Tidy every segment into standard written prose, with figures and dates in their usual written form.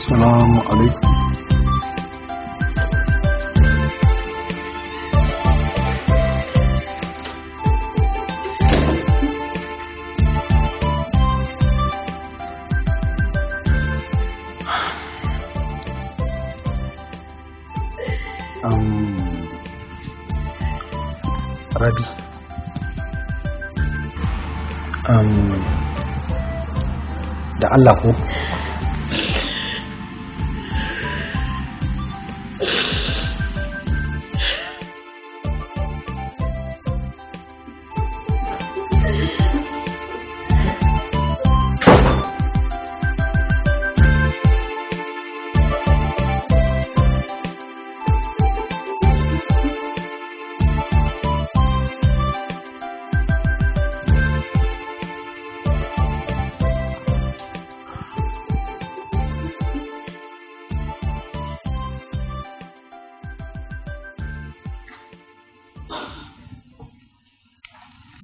Assalamu alaikum. Rabi. Da Allah ko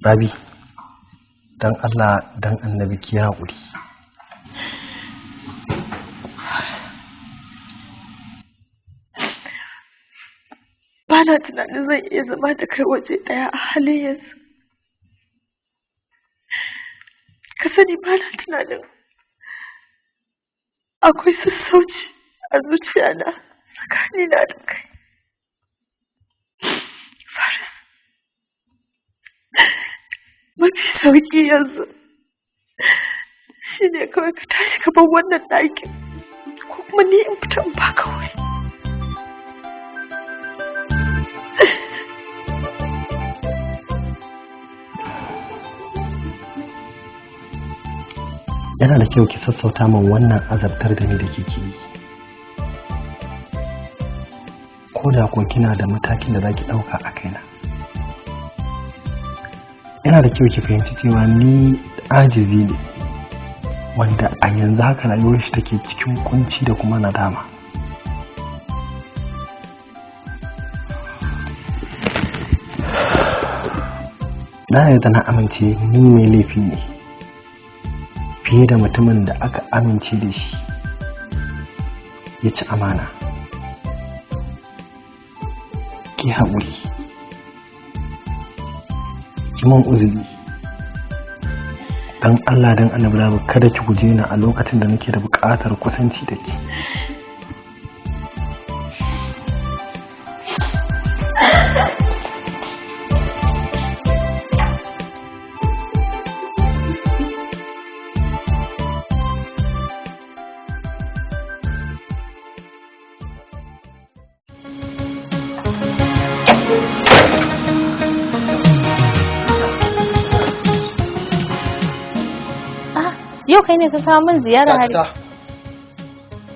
Rabi, dan Allah dan annabi ki haƙuri. Ba na tunanin zan iya zama da kai waje ɗaya a halin yanzu. Ka sani ba na tunanin akwai sassauci a zuciyana tsakanina da kai. Mafi sauki yanzu shi ne kawai ka tashi ka bar wannan ɗakin ko kuma ni in fita in baka wuri. Yana da kyau ki sassauta min wannan azabtar da ni da kike yi. Ko da ko kina da matakin da zaki ɗauka a kaina. Yana da kyau ki fahimci cewa ni ajizi ne wanda a yanzu haka rayuwar shi take cikin kunci da kuma nadama. Na yarda na amince ni mai laifi ne fiye da mutumin da aka amince da shi ya ci amana. Ki haƙuri. Kiman uzuri dan Allah dan annabi kada ki guje ni a lokacin da nake da buƙatar kusanci da ki. Yau kai ne ka kawo min ziyara hari.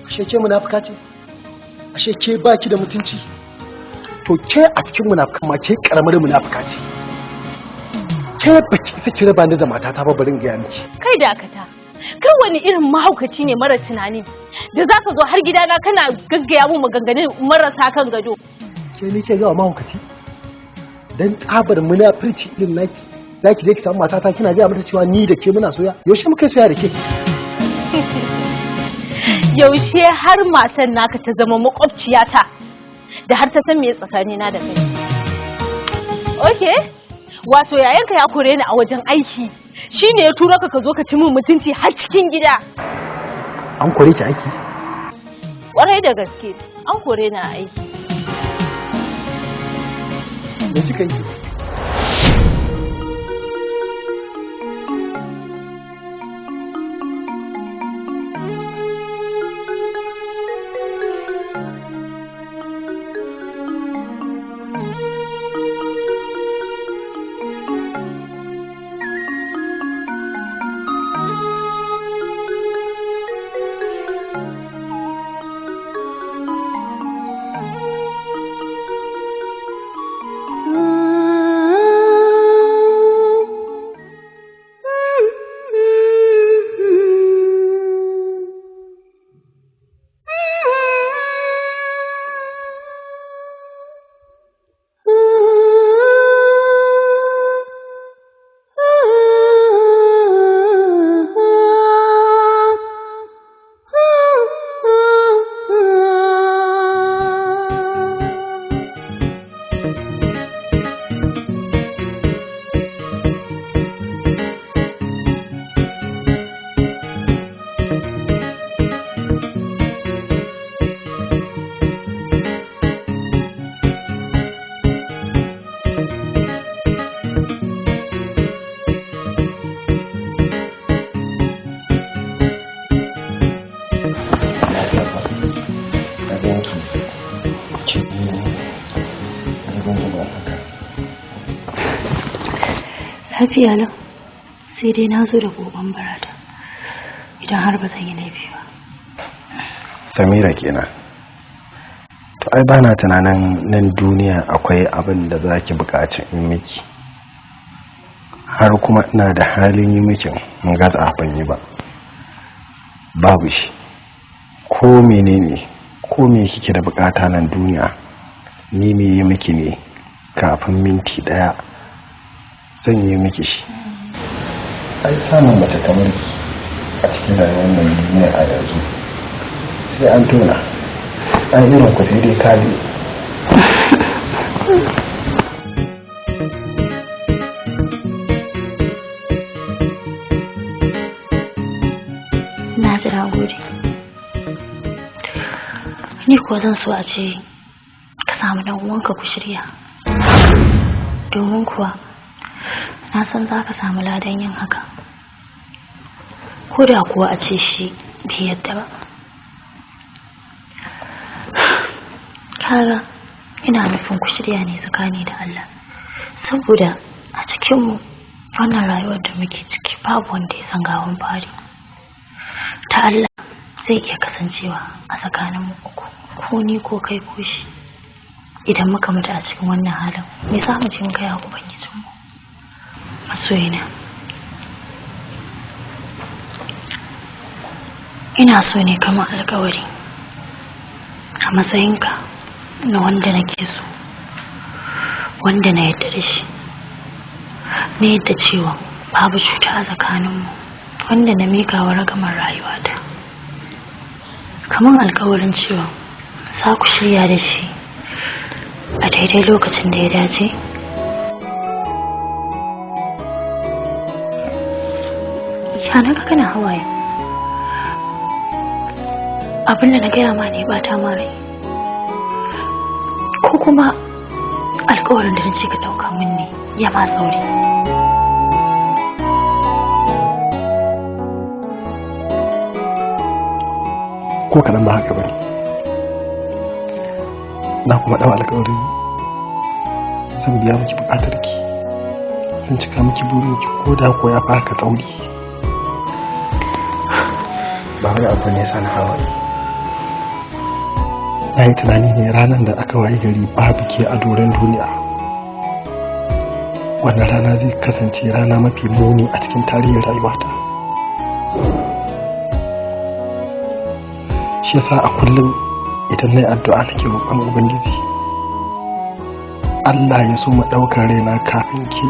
Ashe ke munafuka ce? Ashe ke baki da mutunci? To ke a cikin munafukan ma ke karamar munafuka ce. Ke baki isa ki raba ni da matata ba barin gaya miki. Kai dakata. Kai wani irin mahaukaci ne mara tunani da zaka zo har gidana kana gaggaya mun maganganun marasa kan gado. Ke ne ke ga mahaukaci? Dan tsabar munafurci irin naki. Zaki je ki samu matata kina gaya mata cewa ni da ke muna soya. Yaushe muka soya da ke? Yaushe har matan naka ta zama makwabciyata da har ta san me tsakanina da kai. Okay, wato yayanka ya kore ni a wajen aiki shine ya tura ka zo ka ci min mutunci har cikin gida. An kore ki aiki? Kwarai da gaske, an kore ni a aiki. Me kika yi? Lafiya lau, sai dai na zo da goban barata idan har ba zan yi laifi ba. Samira kenan. To ai bana tunanin nan duniya akwai abin da zaki buƙaci in miki. Har kuma ina da halin yi miki in gaza ban yi ba. Babu shi. Ko menene, ko me kike da buƙata nan duniya, ni me yi miki ne kafin minti ɗaya zan yi miki shi. Ai samun mace kamar ki a cikin rayuwar nan duniya a yanzu sai an tona. An irin ku sai dai kali. Na ji na gode. Ni kuwa zan so a ce ka samu dan uwanka ku shirya. Domin kuwa na san za ka samu ladan yin haka. Ko da kuwa a ce shi bai yadda ba. Kaga ina nufin ku shirya ne tsakani da Allah, saboda a cikinmu wannan rayuwar da muke ciki babu wanda ya san gawan fari. Ta Allah zai iya kasancewa a tsakaninmu uku, ko ni ko kai ko shi. Idan muka mutu a cikin wannan halin, me za mu je mu kai wa Ubangijinmu? Masoyina, ina so ne kamar alkawari a matsayinka na wanda nake so, wanda na yadda da shi, na yadda cewa babu cuta a tsakaninmu, wanda na mika wa ragamar rayuwata. Kamar alkawarin cewa za ku shirya da shi a daidai lokacin da ya dace. Ya na kana hawaye? Abin da na gaya ma ne ba ta mara, ko kuma alkawarin da na ce ka ɗauka min ne ya ma tsauri? Ko kaɗan ba haka bane. Na kuma ɗau alkawarin zan biya miki buƙatar ki, zan cika miki burin ki ko da ko ya fi haka tsauri. Ba wani abu ne sana hawaye. Na yi tunani ne ranar da aka wayi gari babu ke a doron duniya. Wannan rana zai kasance rana mafi muni a cikin tarihin rayuwata. Shi yasa a kullum idan na yi addu'a nake roƙon Ubangiji Allah ya so mu ɗaukar raina kafin ke,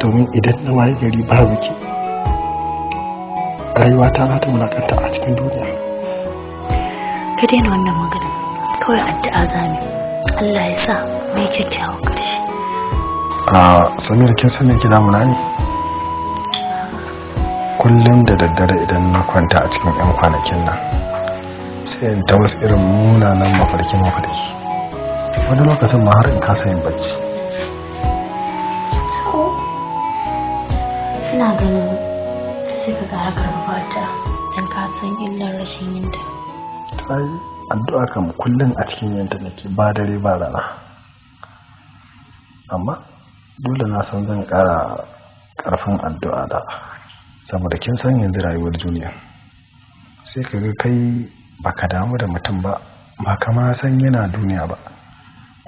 domin idan na wayi gari babu ke, rayuwata za ta wulakanta a cikin duniya. Ka daina wannan magana, kawai addu'a zami Allah ya sa mai kyakkyawan ƙarshe. Samir, kin san me ke damuna ne? Kullum da daddare idan na kwanta a cikin 'yan kwanakin nan sai in ta wasu irin munanan mafarki. Wani lokacin ma har in kasa yin bacci. Ina ganin sai ka ga harkar fata don ka san illar rashin yinta. Ai addu'a kam kullum a cikin yanta nake ba dare ba rana. Amma dole na san zan ƙara ƙarfin addu'a da, saboda kin san yanzu rayuwar duniya sai ka ga kai baka damu da mutum ba, ba kama san yana duniya ba,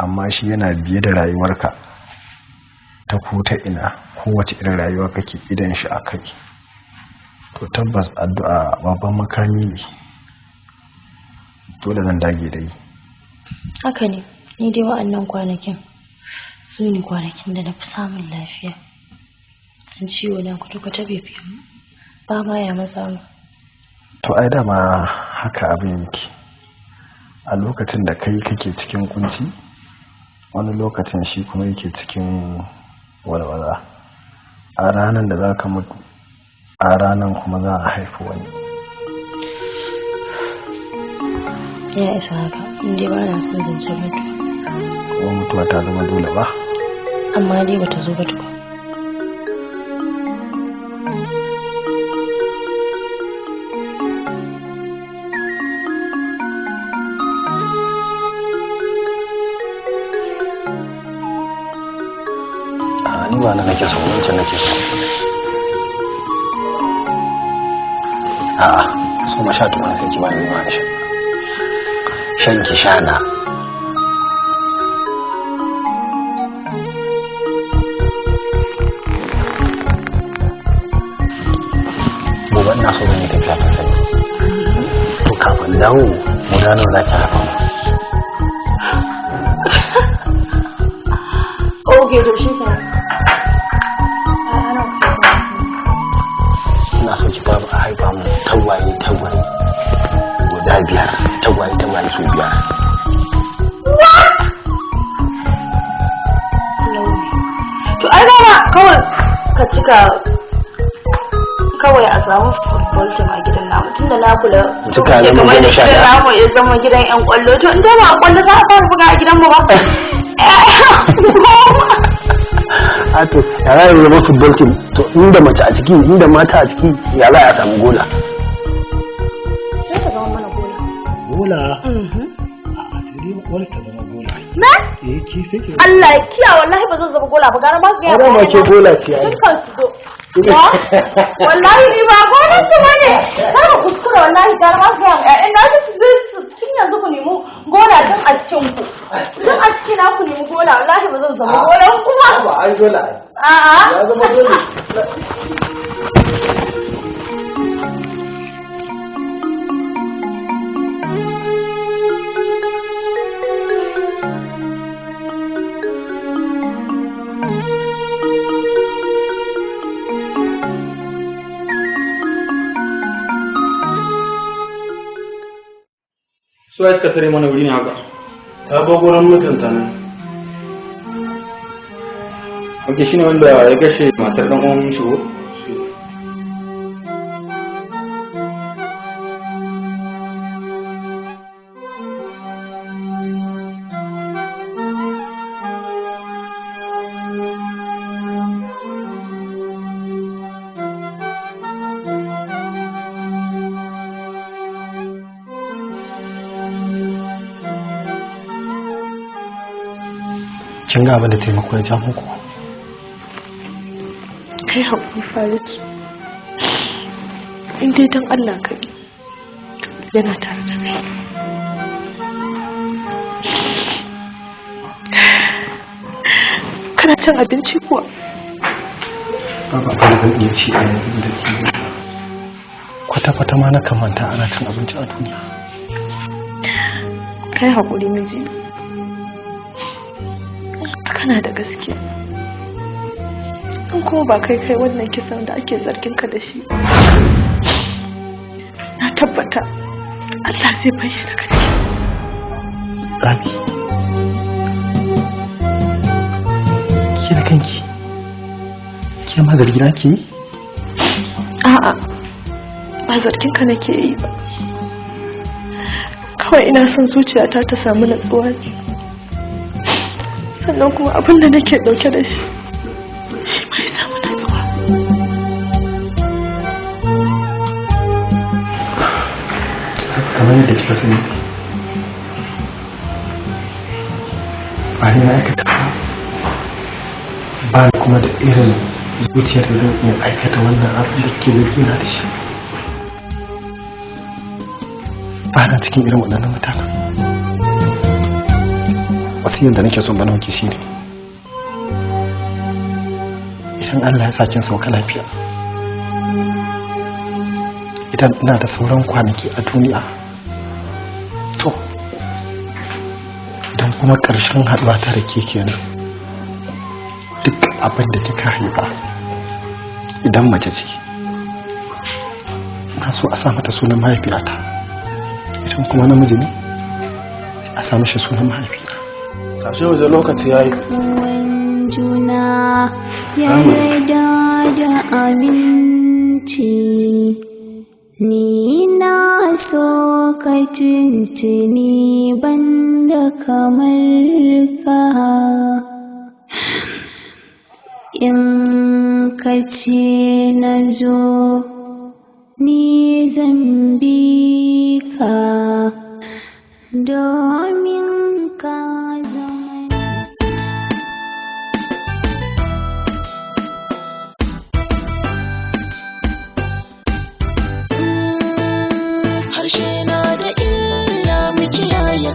amma shi yana biye da rayuwarka ta ko ta ina, kowace irin rayuwa kake idan shi a kai. To tabbas addu'a babban makami ne, dole zan dage da yi. Haka ne, ni dai wa'annan kwanakin su ne kwanakin da na fi samun lafiya. An ciwo na kwata-kwata bai fi ba ma ya matsa mu. To ai dama haka abin yake. A lokacin da kai kake cikin kunci, wani lokacin shi kuma yake cikin walwala. A ranar da za ka mutu, a ranar kuma za a haifi wani. Ya isa haka, inda ba na son zancen mutu. Kuma mutuwa ta zama dole ba? Amma dai bata zo ba tukun. Ni ba na nake so. a'a so ma sha tukuna sai ki ba ni ma sha shan ki sha na gobe ina so zan yi tafiya ta sani to kafin dawo mu gano za ki haka mu oke to shi ka ina so ki babu a haifa mu tagwaye guda 5 tagwaye su 5 to ai dama kawai ka cika kawai a samu football team a gidan namu tunda na kula ya kamar da gidan namu ya zama gidan yan kwallo to in dama kwallo za a fara buga a gidan mu ba a to ya za a zama football team to inda mace a ciki inda mata a ciki ya za a samu gola sai ta zama mana gola a sai wani ta zama gola na ki sai ki Allah ya kiya wallahi ba zan zama gola ba gara ba ga ya ma ke gola ce ai dukkan su wallahi ni ba gonan su bane kada kuskura wallahi gara ba ga ƴaƴan na su tun yanzu ku nemi gola tun a cikin ku tun a cikin na ku nemi gola wallahi ba zan zama golan kuma ba ai gola a'a ya zama dole so ya suka tare mana wuri ne haka ta bagoran mutunta nan ok shine wanda ya gashe matar dan uwan shigo kin ga abin da taimako ya ja muku kai haƙuri Farid in dai don Allah kai yana tare da kai kana cin abinci kuwa babu abin da zan iya ci a yanzu da ke kwata-kwata ma na kamanta ana cin abinci a duniya kai haƙuri miji kana da gaske in kuma ba kai wannan kisan da ake zargin ka da shi na tabbata Allah zai bayyana gaske Rabi ke da kanki ke ma zargi na ke yi a'a ba zargin ka nake yi ba kawai ina son zuciyata ta samu natsuwa ne sannan kuma abin da nake dauke da shi mai samu natsuwa kamar yadda kika sani ba ni na aikata ba ni kuma da irin zuciyar da zan iya aikata wannan abin da ke zargi na da shi ba na cikin irin waɗannan mutanen wasiyar da nake son bana maki shi ne idan Allah ya sakin sauka lafiya idan ina da sauran kwanaki a duniya to idan kuma ƙarshen haɗuwa ta da ke kenan duk abin da kika haifa idan mace ce na so a sa mata sunan mahaifiyata idan kuma namiji ne sai a sa mishi sunan mahaifina kashe waje lokaci ya yi juna ya yarda da aminci ni na so ka tuntuni banda kamar ka in ka ce na zo ni zan bi ka domin ka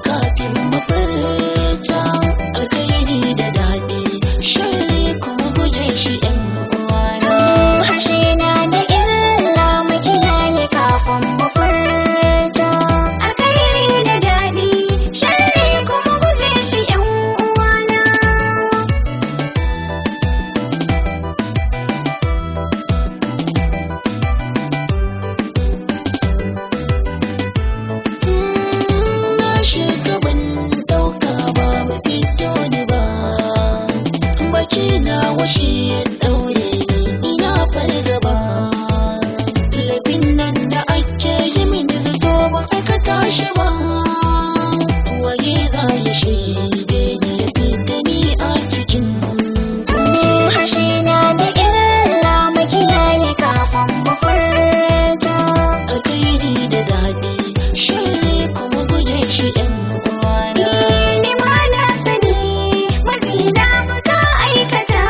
kafin mafarta alkhairi da daɗi sharri kuma guje shi ɗan uwana harshe na da illa mu kiyaye kafin mafarta alkhairi da daɗi sharri kuma guje shi ɗan uwana shi ya daure ina fargaba laifin nan da ake yi mini zato ba sai ka tashi ba waye za ya shaide ni ya fita ni a cikin harshe na da illa mu kiyaye kafin mu furta alkhairi da daɗi sharri kuma guje shi ɗan uwana ni ma na sani mazina ba ta aikata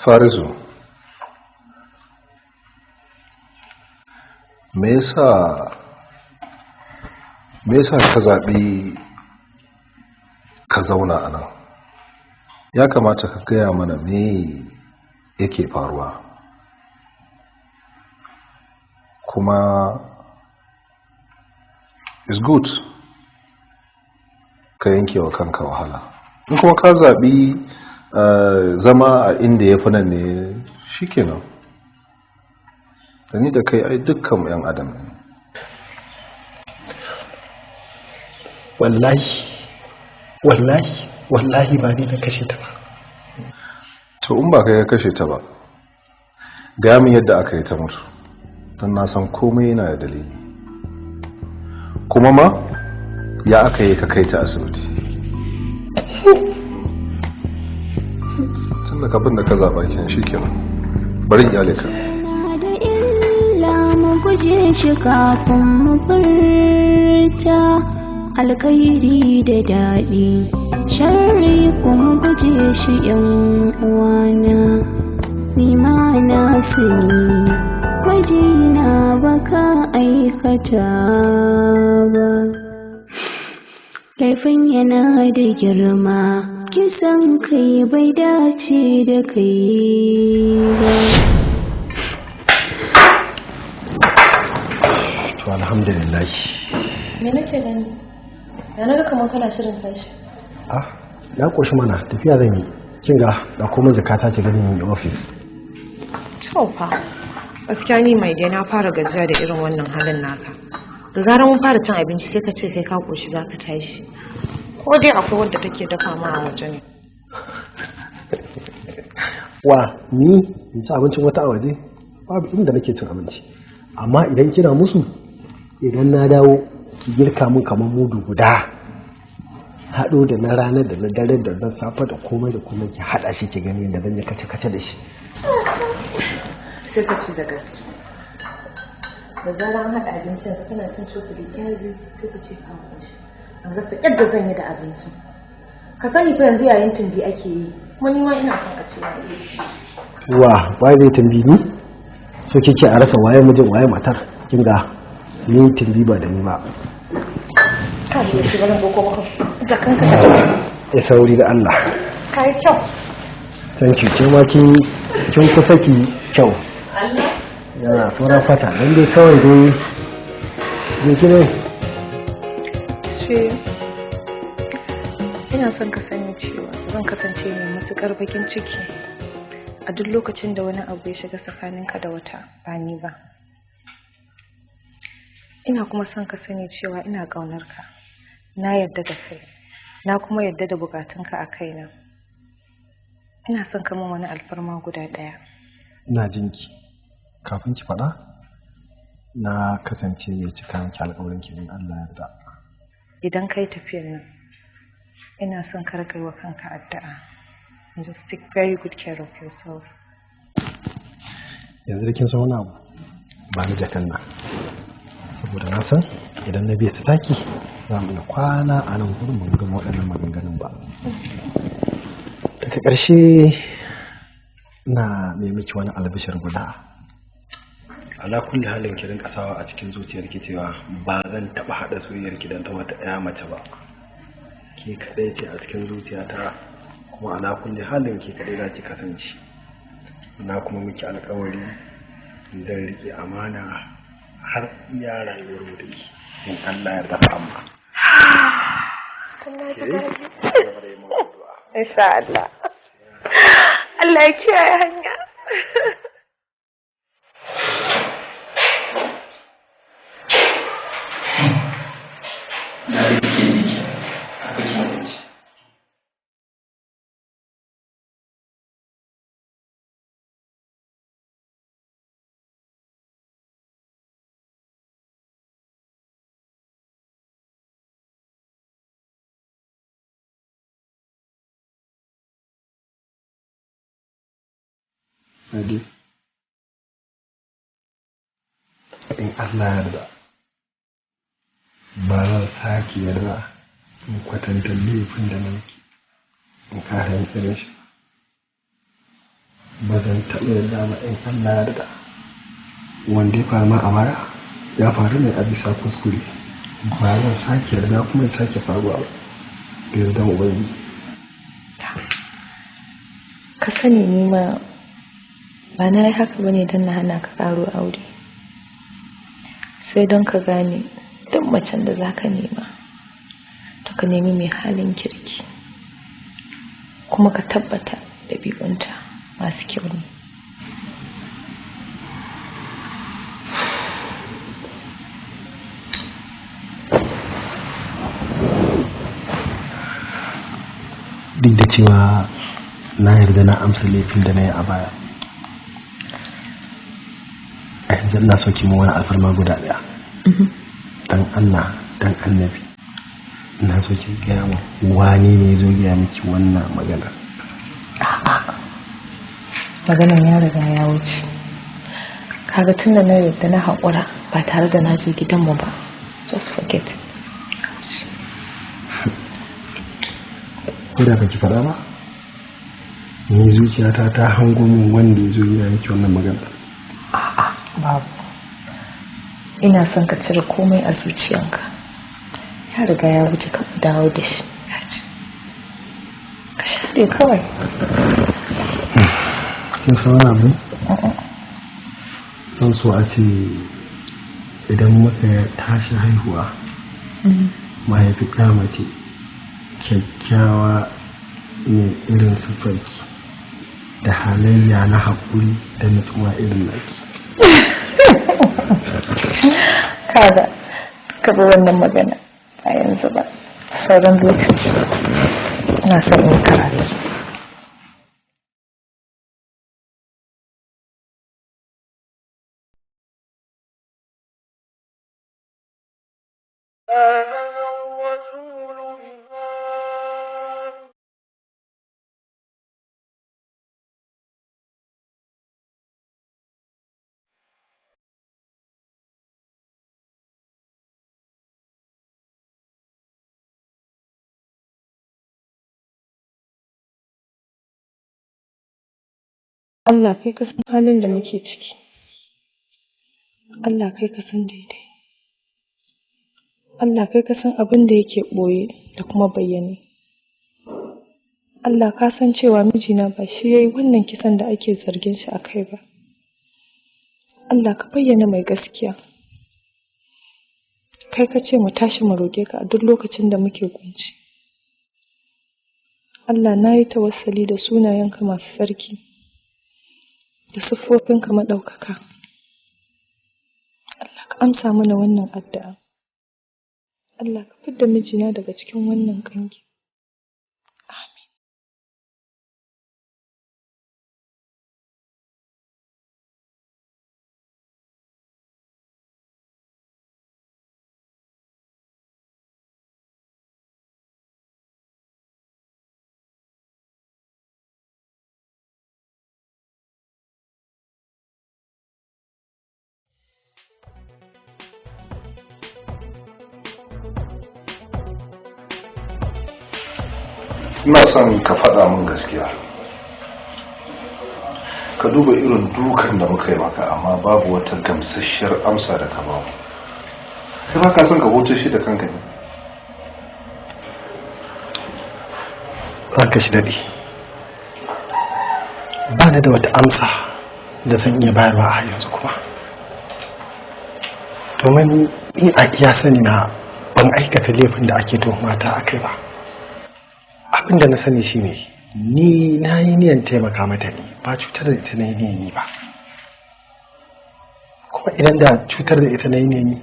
Farisu, me yasa ka zaɓi ka zauna a nan? Ya kamata ka gaya mana me yake faruwa, kuma is good ka yanke wa kanka wahala. In kuma ka zaɓi zama a inda ya fi nan ne, shikenan. Da ni da kai ai dukkan 'yan adam ne. wallahi ba ni na kashe ta ba. To in ba kai ya kashe ta ba, gaya min yadda aka yi ta mutu, don na san komai yana da dalili. Kuma ma ya aka yi ka kai ta asibiti. Tun da kabin da ka zaɓa kin shi kenan, bari iyale ka. Mu guje shi kafin mu furta alkhairi da daɗi, sharri kuma guje shi yan uwana. Ni ma na sani wajena baka aikata ba, laifin yana da girma, kisan kai bai dace da kai ba. To alhamdulillah. Me nake gani? Ya naga kamar kana shirin tashi. Na koshi mana, tafiya zan yi. Kin ga da komai jakata ki gani in office. To fa. Gaskiya ni mai dai na fara gajiya da irin wannan halin naka. Da zarar mun fara cin abinci sai ka ce kai ka koshi za ka tashi. Ko dai akwai wanda take dafa ma a waje ne. Wa ni in ci abincin wata a waje? Babu inda nake cin abinci. Amma idan kina musu, idan na dawo ki girka mun kamar mudu guda, haɗo da na ranar da na dare da na safe da komai ki haɗa shi ki gani da zan yi kace da shi. Sai ka ci da gaske. Da zarar an haɗa abincin kana cin cokali ɗaya biyu sai ka ce ka koshi. An rasa yadda zan yi da abincin. Ka sani fa yanzu yayin tumbi ake yi, kuma ni ma ina son a ce na yi. Wa wai zai tumbi ni? So kike a rasa waye mijin waye matar? Kin ga ni tumbi ba da ni ba. Ka yi shi garin boko maka da kanka. Ya sauri da Allah. Kai kyau. Thank you. Ke ma kin kusa ki kyau. Allah. Yana sauran fata dan dai kawai dai ne kine. Ina son ka sani cewa zan kasance mai matukar bakin ciki a duk lokacin da wani abu ya shiga tsakaninka da wata ba ni ba. Ina kuma son ka sani cewa ina ƙaunar ka, na yarda da kai, na kuma yarda da bukatunka a kaina. Ina son ka min wani alfarma guda ɗaya. Ina jinki. Kafin ki faɗa, na kasance mai cika miki alƙawarin ki in Allah ya yarda. Idan kai tafiyar nan, ina son ka rage wa kanka addu'a. And just take very good care of yourself. Yanzu da kin san wani abu ba ni jakan nan. Saboda na san idan na biya ta taki za mu iya kwana a nan gurin ba mu gama waɗannan maganganun ba. Daga ƙarshe na mai miki wani albishir guda. Ala kulli halin ki rinka sawa a cikin zuciyarki cewa ba zan taɓa haɗa soyayyarki dan ta wata ɗaya mace ba. Ke kaɗai ce a cikin zuciyata, kuma ala kulli halin ke kaɗai za ki kasance. Na kuma miki alƙawari zan riƙe amana har iya rayuwar mu da ke in Allah ya rafa amma. Insha Allah. Allah ya kiyaye hanya. Adi, in Allah ya yarda ba zan sake yarda in kwatanta laifin da nake in kare yin shi. Ba zan taɓa yarda ba in Allah ya yarda. Wanda ya faru a baya ya faru ne a bisa kuskure. Ba zan sake yarda kuma ya sake faruwa ba. Da yardan Ubangiji. Ka sani ni ma ba na yi haka bane don na hana ka karo aure, sai don ka gane duk macen da za ka nema to ka nemi mai halin kirki kuma ka tabbata ɗabi'unta masu kyau ne. cewa na yarda na amsa laifin da na yi a baya. A yanzu ina so ki wani alfarma guda ɗaya. Dan Allah, dan annabi, ina so ki gaya mu wani ne zo gaya miki wannan magana. Maganan ya riga ya wuce. Kaga tun da na yarda na haƙura ba tare da na je gidanmu ba. Just forget it. Ko da baki faɗa ba? Ni zuciyata ta hango min wanda ya zo gaya miki wannan magana. Babu. Ina son ka cire komai a zuciyanka. Ya riga ya wuce ka dawo da shi. Ka share kawai. Kin san wani abu? Zan so a ce idan muka tashi haihuwa mahaifi ɗa mace kyakkyawa ne irin sufarki da halayya na haƙuri da nutsuwa irin naki. Kaga ka bi wannan magana a yanzu ba sauran lokaci ina son in karatu. Allah kai ka san halin da muke ciki. Allah kai ka san daidai. Allah kai ka san abin da yake ɓoye da kuma bayyane. Allah ka san cewa mijina ba shi yayi wannan kisan da ake zargin shi a kai ba. Allah ka bayyana mai gaskiya. Kai ka ce mu tashi mu roƙe ka a duk lokacin da muke kunci. Allah na yi tawassali da sunayenka masu tsarki. Da siffofinka maɗaukaka. Allah ka amsa mana wannan addu'a. Allah ka fidda mijina daga cikin wannan ƙangi. Amin. ina son ka faɗa min gaskiya. Ka duba irin dukan da muka yi maka amma babu wata gamsasshiyar amsa da ka ba mu. Kai ba ka son ka huta shi da kanka ne? Ranka shi daɗi. Ba ni da wata amsa da zan iya bayarwa a yanzu kuma. Domin ni a iya sani na ban aikata laifin da ake tuhumata a kai ba. Abin da na sani shine ni na yi niyan taimaka mata ne ba cutar da ita na yi niyan ba. Kuma idan da cutar da ita na yi niyan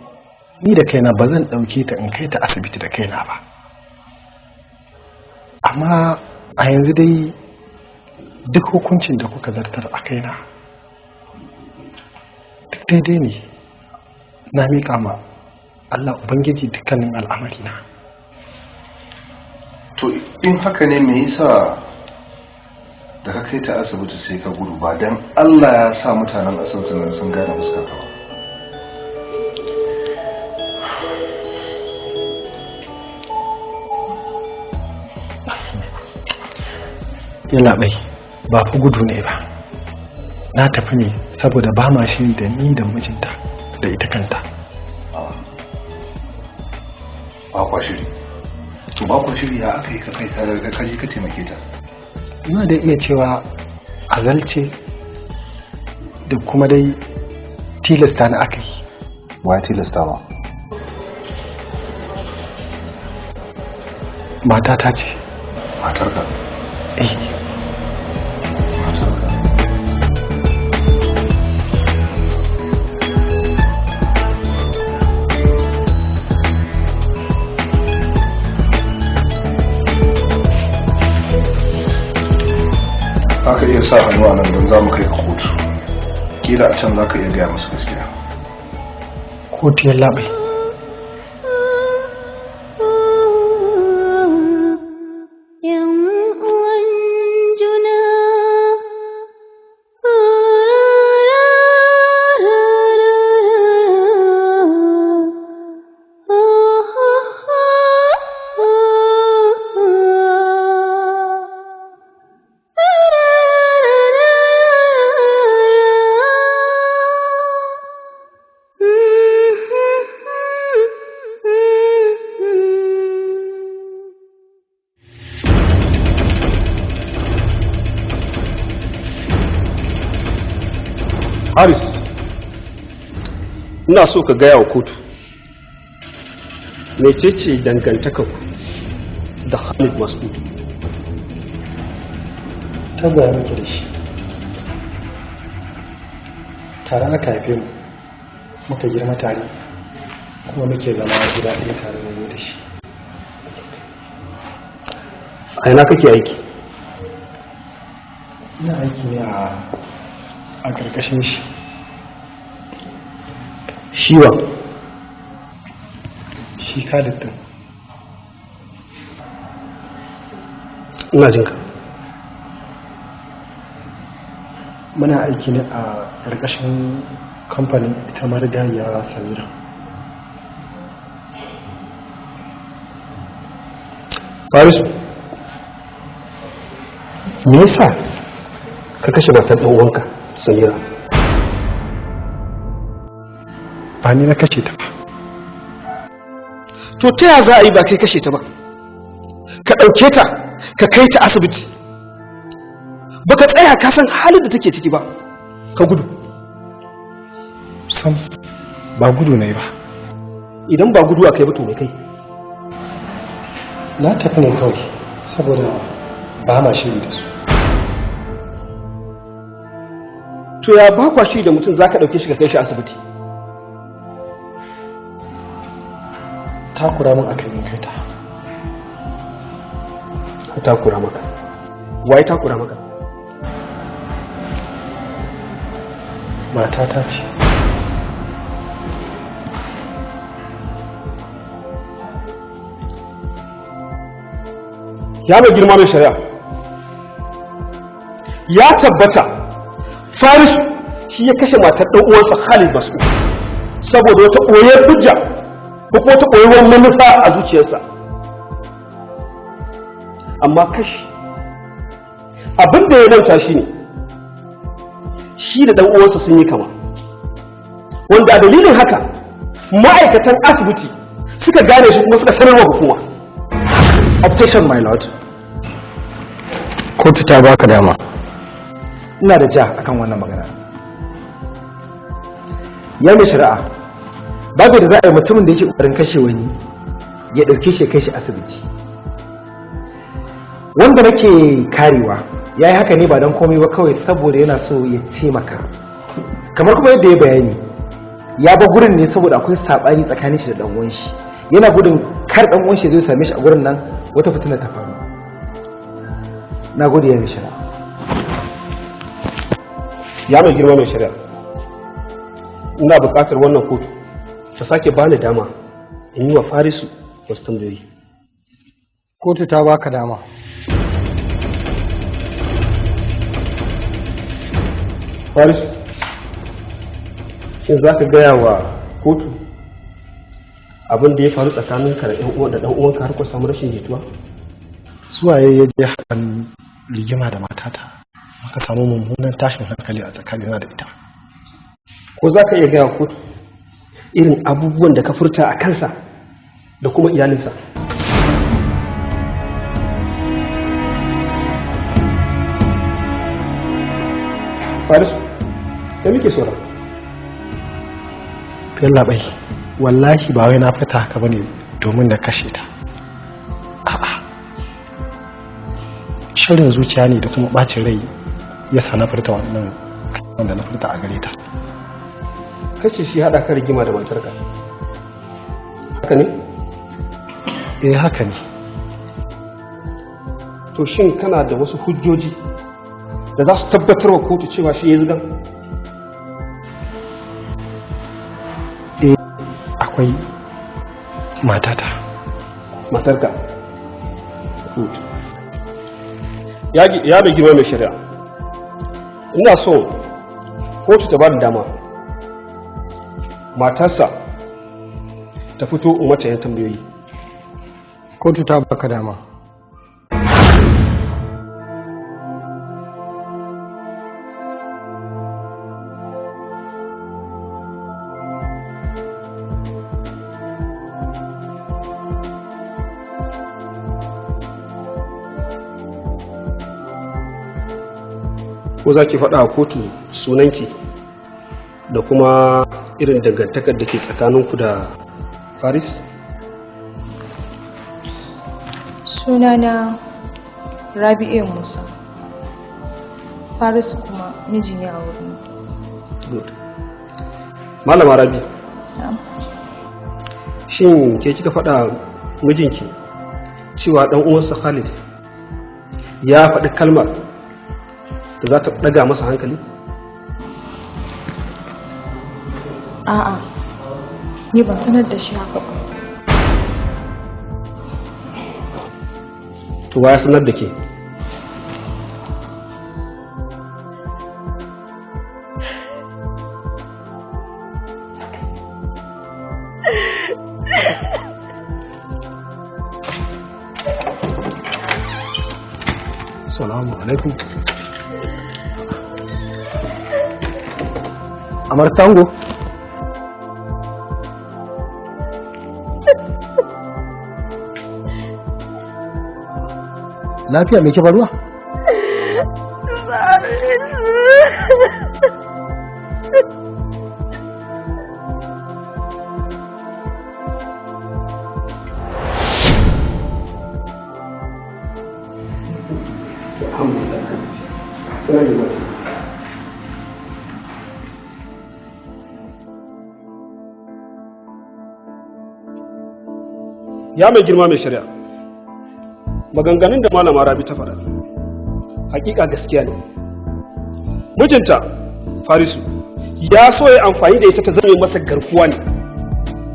ni da kaina ba zan ɗauke ta in kai ta asibiti da kaina ba. Amma a yanzu dai duk hukuncin da kuka zartar a kaina duk daidai ne. Na miƙa ma Allah Ubangiji dukkanin al'amarina. To in haka ne me yasa da ka kai ta asibiti sai ka gudu ba dan Allah ya sa mutanen asibitin nan sun gane fuskar ka ba? Yana bai ba fa gudu ne ba. Na tafi ne saboda ba ma shiri da ni da mijinta da ita kanta. Ba kwa shiri. To ba kwa shiri ya aka yi ka kai ta daga kaji ka taimake ta. Ina da iya cewa azalce da kuma dai tilasta na aka yi. Wa ya tilasta ma? Matata ce. Matarka? Eh. Matarka. sa hannu a nan don za mu kai ka kotu. Kila a can za ka iya gaya masu gaskiya. Kotu ya labai. Haris, ina so ka gaya wa kotu mecece dangantakar ku da Khalid Mas'ud. Tabbaya muke da shi. Tare aka haife mu, muka girma tare, kuma muke zama a gida ɗaya tare da shi. A ina kake aiki? Ina aiki ne a ƙarƙashin shi. Shiwa? Shi Khalid din. Ina jinka. Muna aiki ne a ƙarƙashin kamfanin ita marigayiya Samira. Farisu, me yasa ka kashe matar ɗan uwanka Samira? Ba ni na kashe ta ba. To ta ya za a yi ba kai kashe ta ba? Ka ɗauke ta ka kai ta asibiti, baka tsaya ka san halin da take ciki ba, ka gudu. Sam, ba gudu na yi ba. Idan ba gudu a kai ba to me kai? Na tafi ne kawai saboda ba ma shiri da su. To ya ba kwa shiri da mutum za ka ɗauke shi ka kai shi asibiti? Takura min aka yi kai ta. Ka takura maka? Waye takura maka? Matata ce. Ya mai girma mai shari'a, ya tabbata Faris shi ya kashe matar ɗan uwansa Khalid Mas'ud saboda wata ɓoyar hujja ko kuma wata ɓoyewar manufa a zuciyarsa. Amma kashi abin da ya manta shi ne shi da ɗan uwansa sun yi kama, wanda a dalilin haka ma'aikatan asibiti suka gane shi kuma suka sanarwa hukuma. Objection, my lord. Kotu ta baka dama. Ina da ja akan wannan magana. Ya mai shari'a, babu da za a yi mutumin da yake ƙoƙarin kashe wani ya ɗauke shi kai shi asibiti. Wanda nake karewa ya yi haka ne ba don komai ba kawai saboda yana so ya taimaka. Kamar kuma yadda ya bayani, ya ba gurin ne saboda akwai saɓani tsakanin shi da ɗan uwan shi. Yana gudun kar ɗan uwan shi zai same shi a gurin nan wata fitina ta faru. Na gode ya mai shari'a. Ya mai girma mai shari'a, ina buƙatar wannan kotu ta sake bani dama in yi wa Farisu wasu tambayoyi. Kotu ta baka dama. Farisu, shin za ka gaya wa kotu abin da ya faru tsakaninka da ɗan uwanka har ku samu rashin jituwa? Suwaye ya je haɗin rigima da matata, maka samu mummunan tashin hankali a tsakanina da ita. Ko za ka iya gaya wa kotu irin abubuwan da ka furta a kansa da kuma iyalinsa? Farisu, da muke sauran? Fiyalla bai, wallahi ba wai na fita haka bane domin da kashe ta. A'a. Shirin zuciya ne da kuma bacin rai ya sa na furta wannan wanda na furta a gare ta. Kace shi haɗa ka rigima da matarka, haka ne? Eh haka ne. To shin kana da wasu hujjoji da za su tabbatar wa kotu cewa shi ya zigan? Akwai matata. Matarka? Ya bai girma mai shari'a, ina so kotu ta ba da dama matarsa ta fito mata yan tambayoyi. Kotu ta baka dama. Ko za ki faɗa a kotu sunanki da kuma irin dangantakar da ke tsakaninku da Faris? Sunana Rabi'u Musa. Faris kuma miji ne a wurin. Good. Malama Rabi. Shin ke kika faɗa mijinki cewa ɗan uwansa Khalid ya faɗi kalmar da za ta ɗaga masa hankali? A'a, ni ban sanar da shi haka ba. To ya sanar da ke? Assalamu alaikum. Amar Tango. Lafiya me ke faruwa? Ya mai girma mai shari'a, maganganun da malama Rabi ta faɗa hakika gaskiya ne. Mijinta Farisu ya so ya amfani da ita ta zame masa garkuwa ne,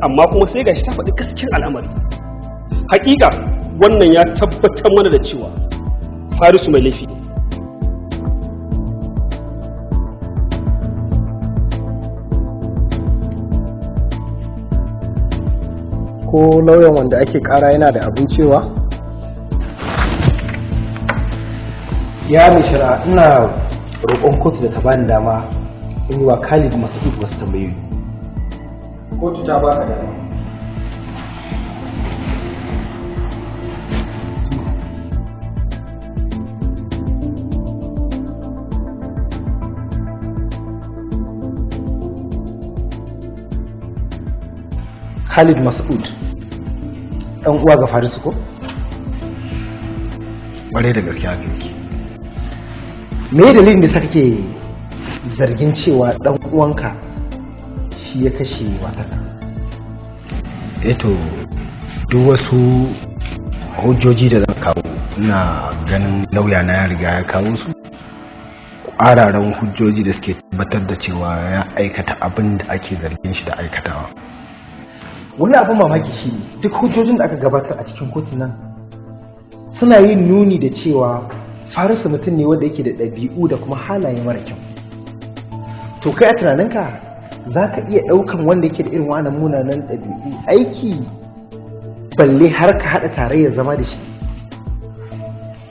amma kuma sai gashi ta faɗi gaskiyar al'amari. Hakika wannan ya tabbatar mana da cewa Farisu mai laifi ne. Ko lauyan wanda ake kara yana da abin cewa? Ya mai shari'a, ina roƙon kotu da ta bani dama in yi wa Khalid Mas'ud wasu tambayoyi. Kotu ta baka dama. Khalid Mas'ud ɗan uwa ga Farisu ko? Ƙwarai da gaskiya kake. Me dalilin da kake zargin cewa ɗan uwanka shi ya kashe matarka? Eto duk wasu hujjoji da zan kawo ina ganin lauya na ya riga ya kawo su, ƙwararren hujjoji da suke tabbatar da cewa ya aikata abin da ake zargin shi da aikatawa. Wani abin mamaki shi ne duk hujjojin da aka gabatar a cikin kotun nan suna yin nuni da cewa Farisu mutum ne wanda yake da ɗabi'u da kuma halaye mara kyau. To kai a tunaninka za ka iya ɗaukan wanda yake da irin wa'annan munanan ɗabi'u aiki balle har ka haɗa tarayyar zama da shi?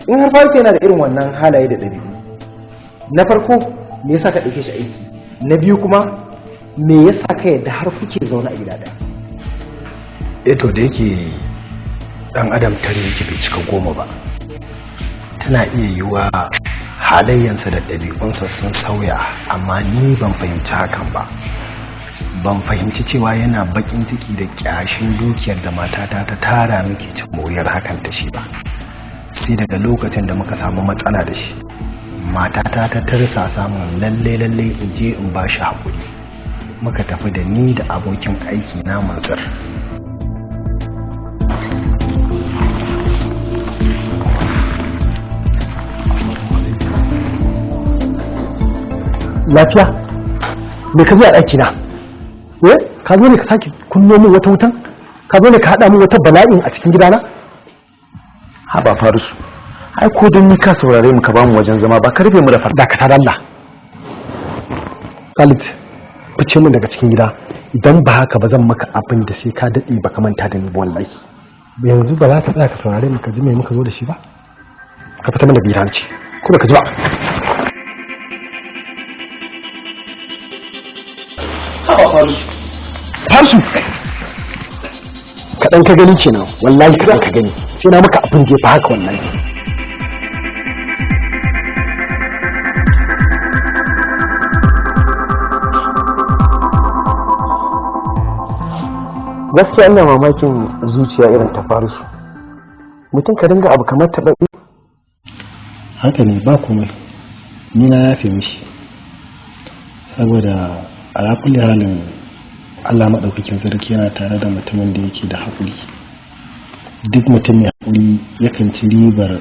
In har Farisu yana da irin wannan halaye da ɗabi'u, na farko me yasa ka ɗauke shi aiki? Na biyu kuma me yasa ka yadda har kuke zaune a gida ɗaya? Eto da yake dan adam tare yake bai cika 10 ba, tana iya yiwa halayyansa da ɗabi'unsa sun sauya, amma ni ban fahimci hakan ba. Ban fahimci cewa yana bakin ciki da kyashin dukiyar da matata ta tara muke cin moriyar hakan da shi ba, sai daga lokacin da muka samu matsala da shi matata ta tarsa samun lalle in je in ba shi haƙuri, muka tafi da ni da abokin aiki na Mansur. lafiya me ka zo a ɗaki na ka zo ne ka sake kunno min wata wutan ka zo ne ka haɗa min wata bala'in a cikin gidana ha ba Farisu ai ko dan ni ka saurare mu ka ba mu wajen zama ba ka rufe mu da farda ka tada Allah Khalid fice min daga cikin gida idan ba haka ba zan maka abin da sai ka dade baka manta da ni wallahi yanzu ba za ka tsaya ka saurare mu ka ji me muka zo da shi ba ka fita min da gida ce ko baka ji ba haba Farisu kaɗan ka gani kenan wallahi kaɗan ka gani sai na maka abin da ya fi haka wallahi gaskiya ina mamakin zuciya irin ta Farisu mutum ka dinga abu kamar taɓaɓɓe haka ne ba komai ni na yafe mishi saboda a kulli halin Allah maɗaukakin sarki yana tare da mutumin da yake da haƙuri duk mutum mai haƙuri yakan ci ribar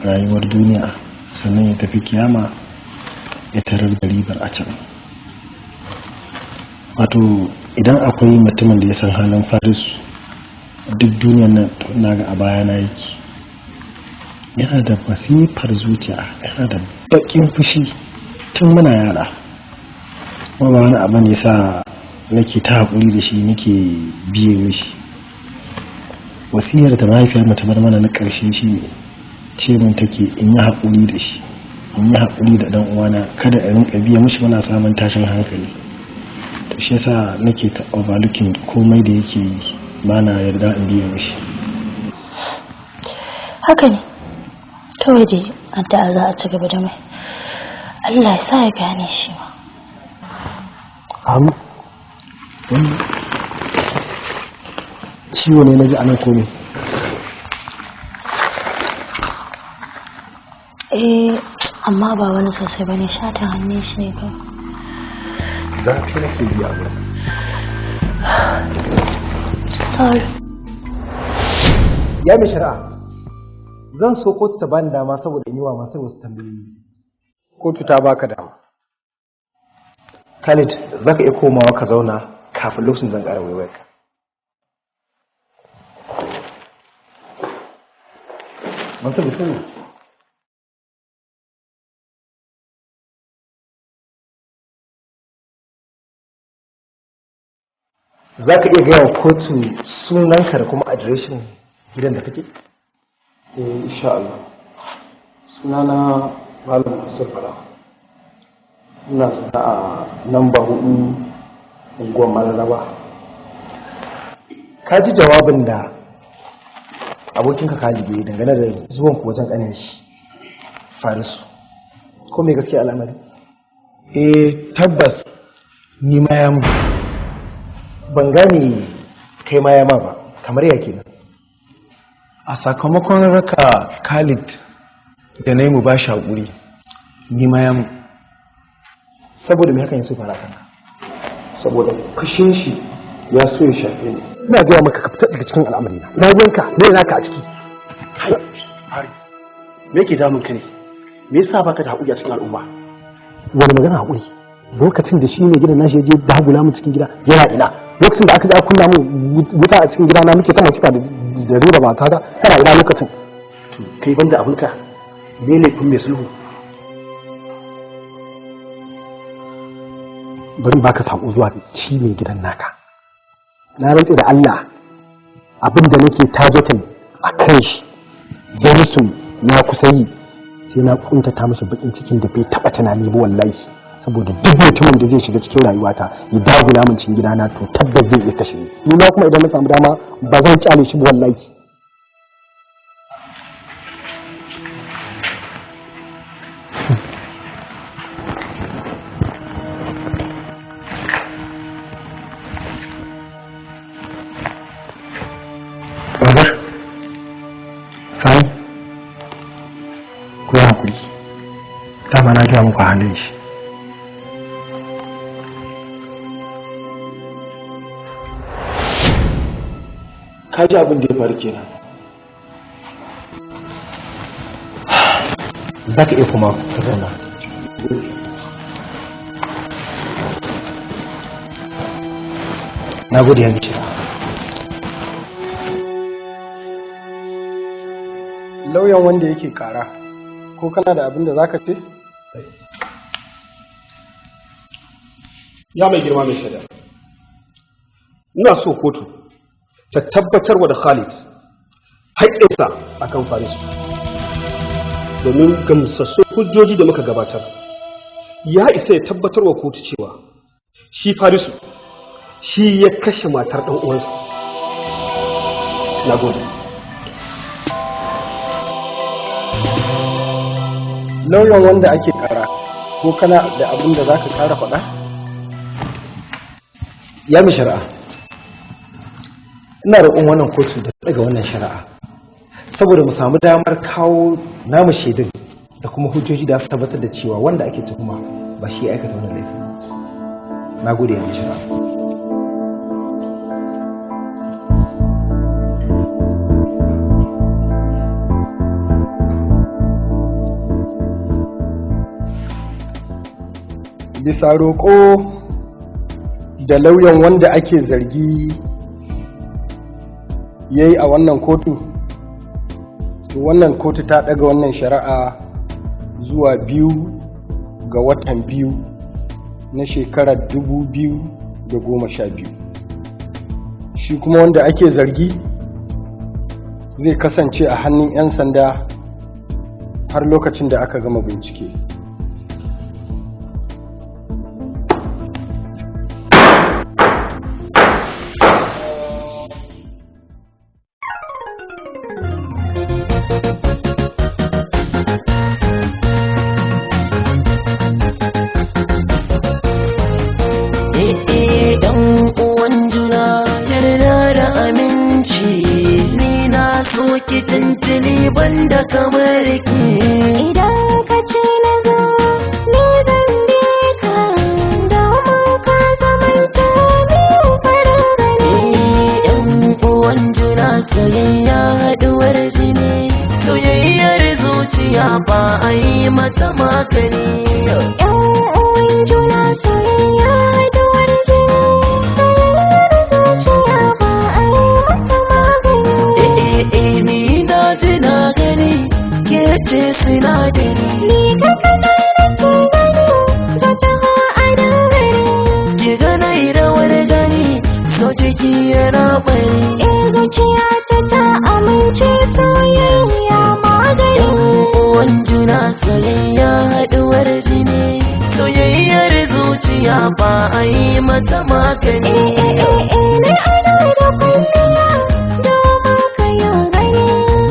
rayuwar duniya sannan ya tafi kiyama ya tarar da ribar a can wato idan akwai mutumin da ya san halin Farisu duk duniyar nan na ga a bayana yake yana da masifar zuciya yana da baƙin fushi tun muna yara kuma ba wani abu ne sa nake ta haƙuri da shi nake biye mishi wasiyar da mahaifiyar mu ta bar mana na ƙarshe shi ne ce mun take in yi haƙuri da shi in yi haƙuri da ɗan uwana kada in rinka biye mishi muna samun tashin hankali to shi yasa nake ta overlooking komai da yake yi ba na yarda in biye mishi haka ne kawai dai addu'a za a ci gaba da mai Allah ya sa ya gane shi ma wani ciwo ne na ji anan kome amma ba wani sosai ba ne shatan hannun shi ne ba zafi nake biya ba sorry ya mai shari'a zan so kotu ta bani dama saboda yi wa masu wasu tambayoyi kotu ta baka dama Khalid za ka iya komawa ka zauna kafin lokacin zan ƙara waiwayarka. Masu bisani. Za ka iya gaya wa kotu sunanka da kuma adireshin gidan da kake? insha Allah sunana Malam Asir Bala ina zaune a namba 4 unguwar Mararaba. Ka ji jawabin da abokinka Khalid ya dangane da zuwan ku wajen ƙanin shi Farisu ko me gaskiya al'amari? Tabbas ni ma ya mu ban gane kai ma ya ma ba kamar ya kenan. a sakamakon raka Khalid da na yi mu ba shi haƙuri ni ma ya mu saboda me hakan ya so fara kanka? saboda fushin shi ya so ya shafe ni. Ina gaya maka ka fitar daga cikin al'amari na. Ina ruwanka me naka a ciki? Haris me yake damun ka ne? Me yasa baka da haƙuri a cikin al'umma? Wani magana haƙuri? Lokacin da shi ne gidan nashi ya je dagula mu cikin gida yana ina? Lokacin da aka ja kunna mu wuta a cikin gida na muke ta masifa da rura mata ta tana ina lokacin? To kai banda abinka me laifin mai sulhu? Bari baka sako zuwa shi mai gidan naka. Na rantse da Allah abinda nake targeting a kan shi don su na kusa yi sai na kuntata masa bakin cikin da bai taba tunani ba wallahi saboda duk mutumin da zai shiga cikin rayuwata ya dagula min cikin gidana to tabbas zai iya kashe ni ma kuma idan na samu dama ba zan kyale shi ba wallahi. Dama na gaya muku halin shi. Ka ji abin da ya faru kenan. Za ka iya kuma ka zauna. na gode ya mace. Lauyan wanda yake kara, ko kana da abin da za ka ce? Ya mai girma mai shaida, ina so kotu ta tabbatarwa da Khalid haƙƙinsa a kan Farisu, domin gamsassun hujjoji da muka gabatar ya isa ya tabbatarwa kotu cewa shi Farisu shi ya kashe matar ɗan uwansa. Na gode. Lauyan wanda ake kara, ko kana da abin da za ka kara faɗa? Ya mai shari'a, ina roƙon wannan kotu da daga wannan shari'a saboda mu samu damar kawo namu shaidun da kuma hujjoji da su tabbatar da cewa wanda ake tuhuma ba shi ya aikata wannan laifin. Na gode ya mai shari'a. Bisa roƙo da lauyan wanda ake zargi ya yi a wannan kotu, wannan kotu ta ɗaga wannan shari'a zuwa 2 ga watan 2 na shekarar 2012. Shi kuma wanda ake zargi zai kasance a hannun 'yan sanda har lokacin da aka gama bincike.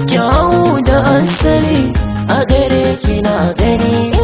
Kyawu da asali a gare ki na gani.